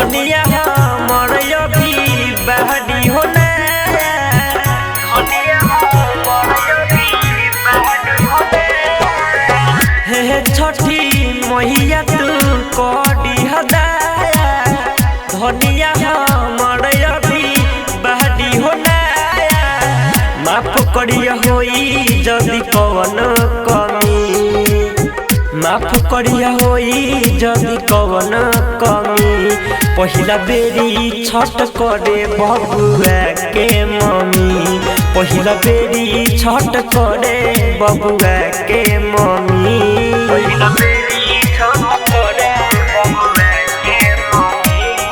धनिया हमर अभी बहरी हो हे छठी मैया तू कडी हदाया धनिया हमर अभी बहरी हो माफ करिया होई जदि कवन कमी माफ करिया होई जदि कवन कमी पहिला बेरी छठ करे बबुआ के मम्मी पहिला बेरी छठ करे बबुआ के मम्मी पहिला बेरी छठ करे बबुआ के मम्मी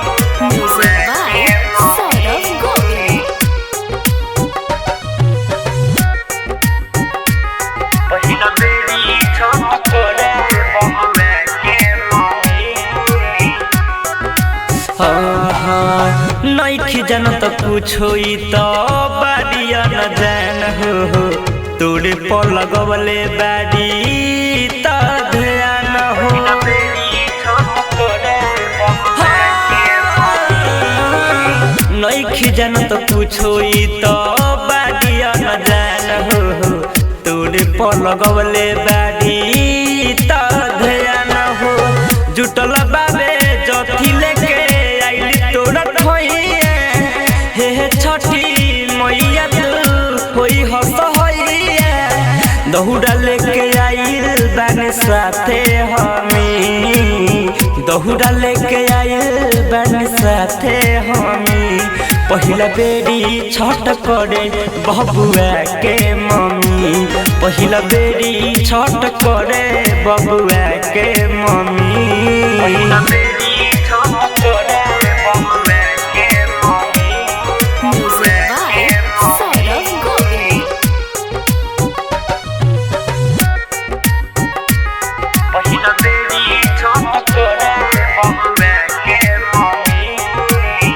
पहिला बेरी छठ करे बबुआ के मम्मी नइखी जानत कुछो त बाडिया न जान हो तोरे पर लगवले बाडी त ध्यान हो नइखी जानत कुछो त बाडिया न जान हो तोरे पर लगवले बाडी त ध्यान हो जुटल बाबे जथी लेके हे छठी मैया तू होई हस होइया दहुरा लेके आइल बाने साथे हमी दहुरा लेके आइल बाने साथे हमी पहिला बेरी छठ करे बबुआ के मम्मी पहिला बेरी छठ करे बबुआ के मम्मी पहिला बेरी छठ करे बबुआ के मम्मी पहिला बेरी छठ करे बबुआ के मम्मी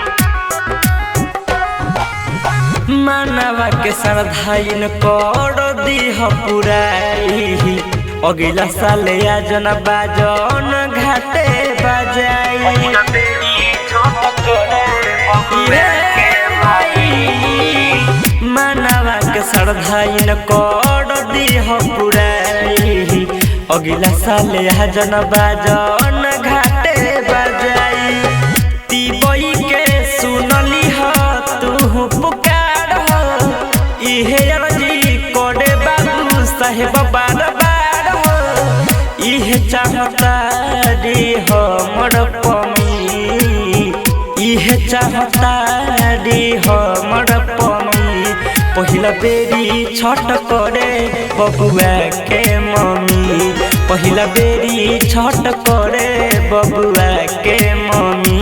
मानवा के श्रद्धाइन कर दीह पुराई अगला साल आजन बाजन घाटे बजाई मानवा के श्रद्धाइन कर दीह पुराई अगला साल आजन बाजन घाटे बजाई तिबई के सुनली ह तू पुकार हो इहे अर्जी करे बाबू साहेब बार बार हो इहे चाहता रे हमर पमी इहे चाहता रे हमर पमी पहिला बेरी छठ करे बबुआ के मम्मी पहिला बेरी छठ करे बबुआ के मम्मी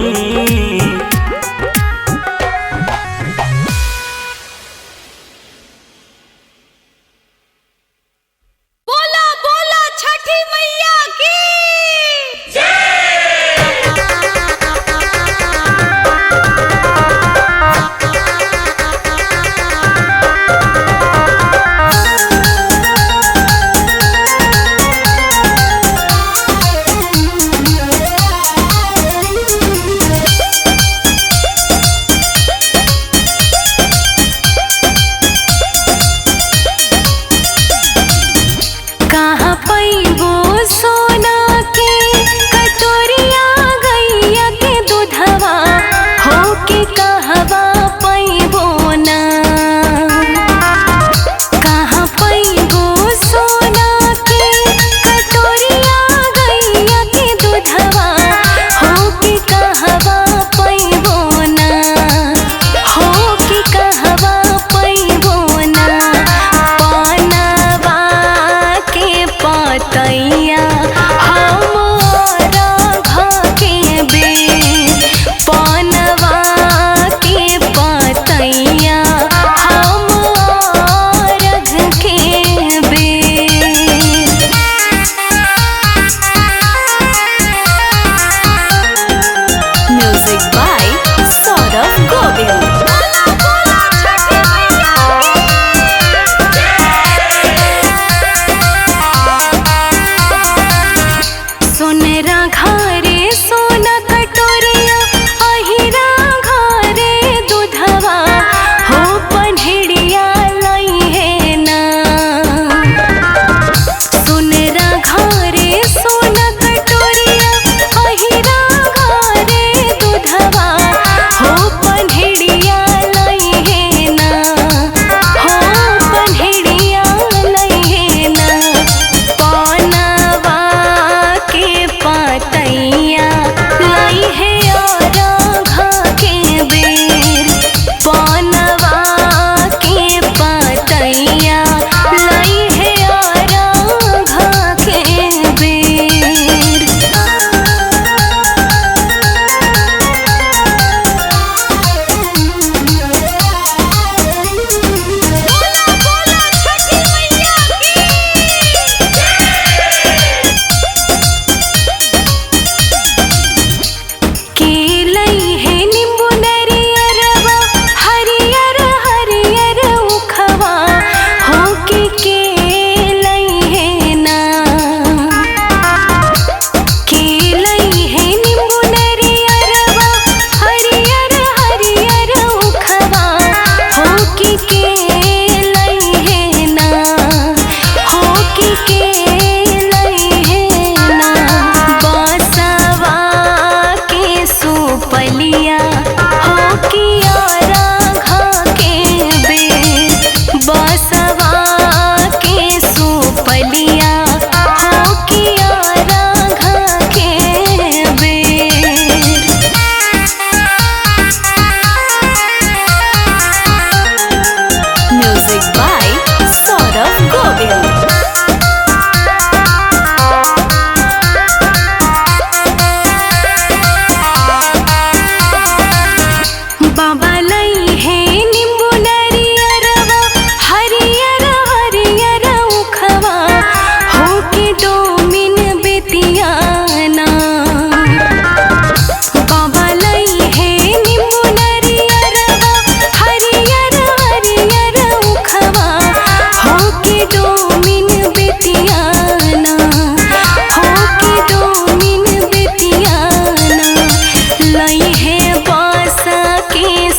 घरे सोना कटोरिया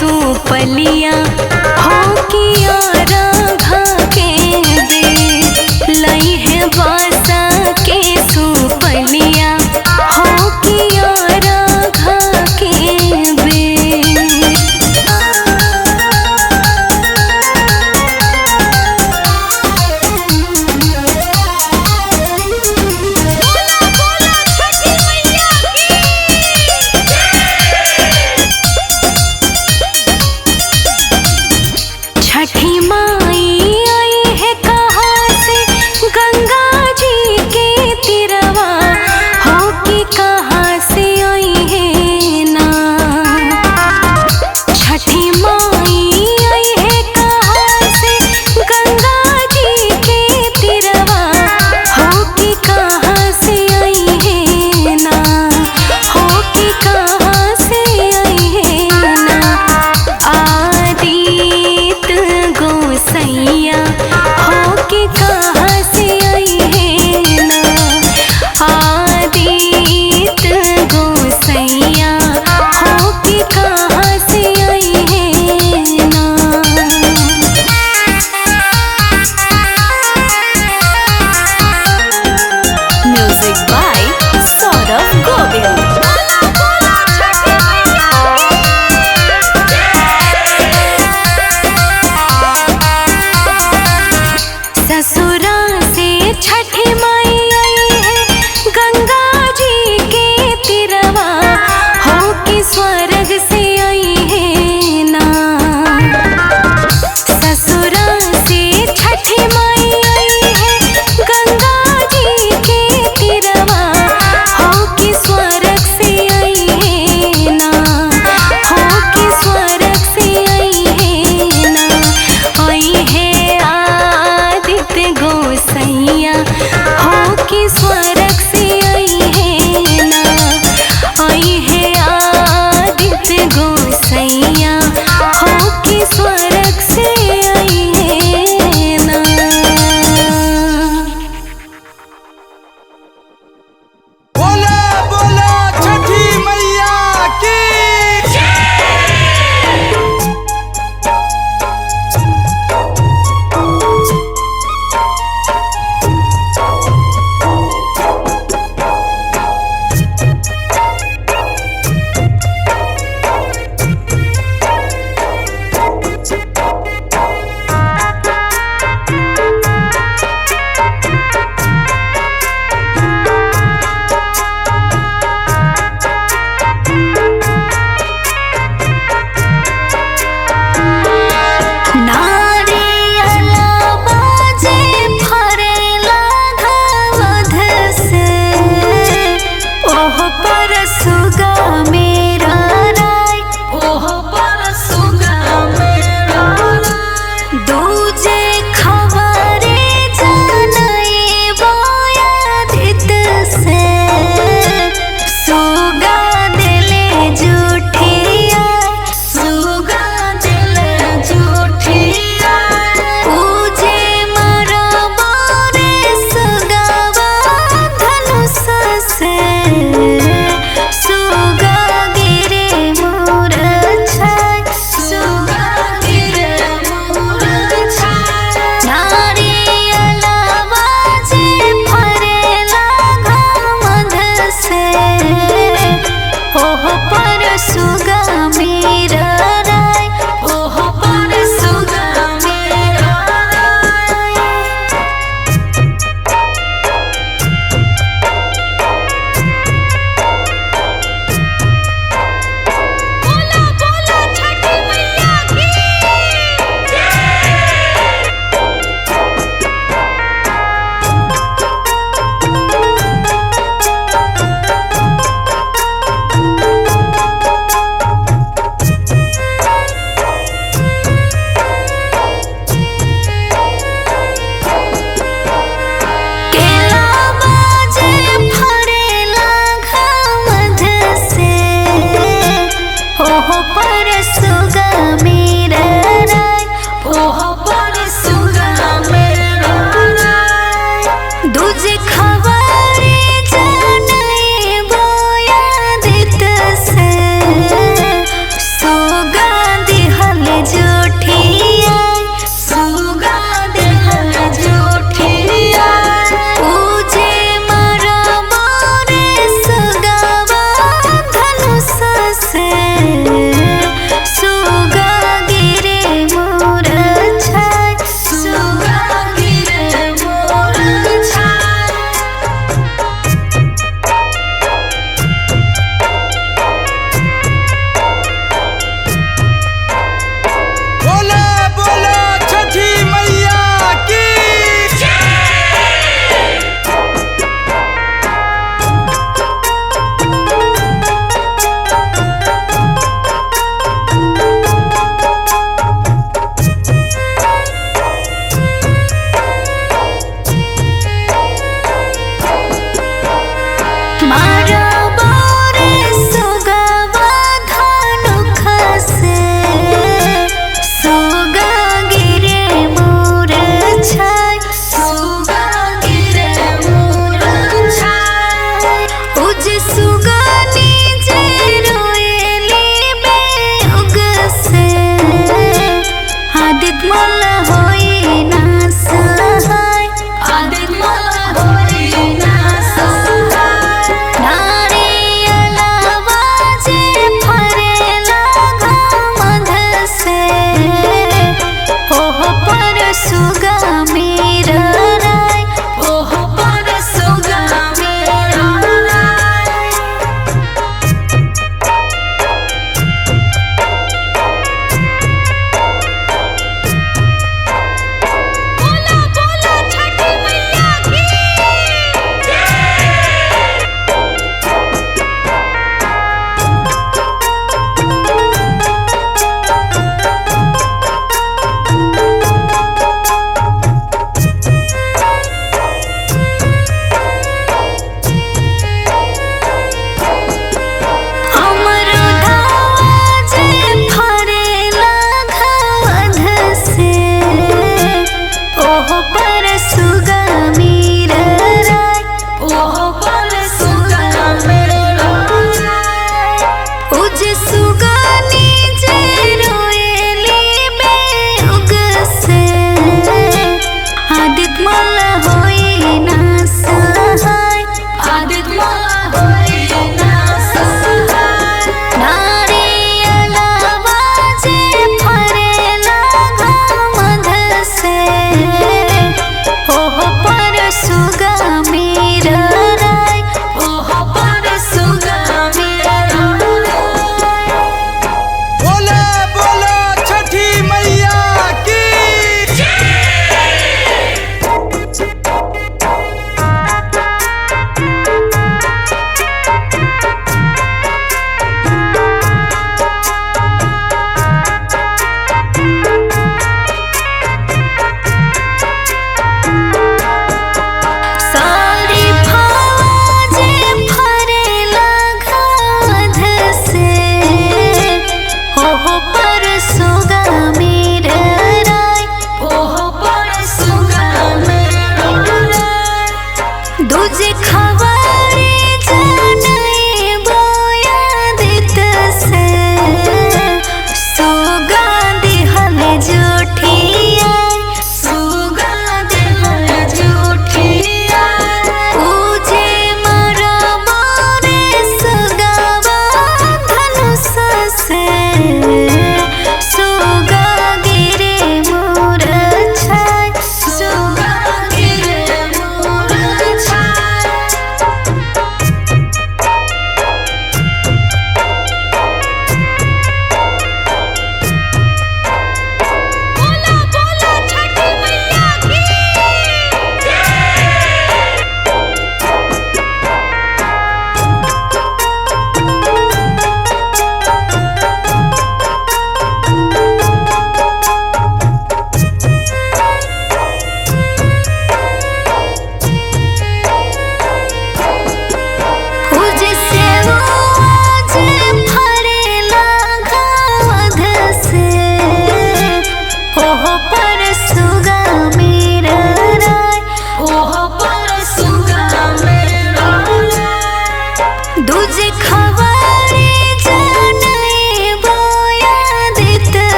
सूपलिया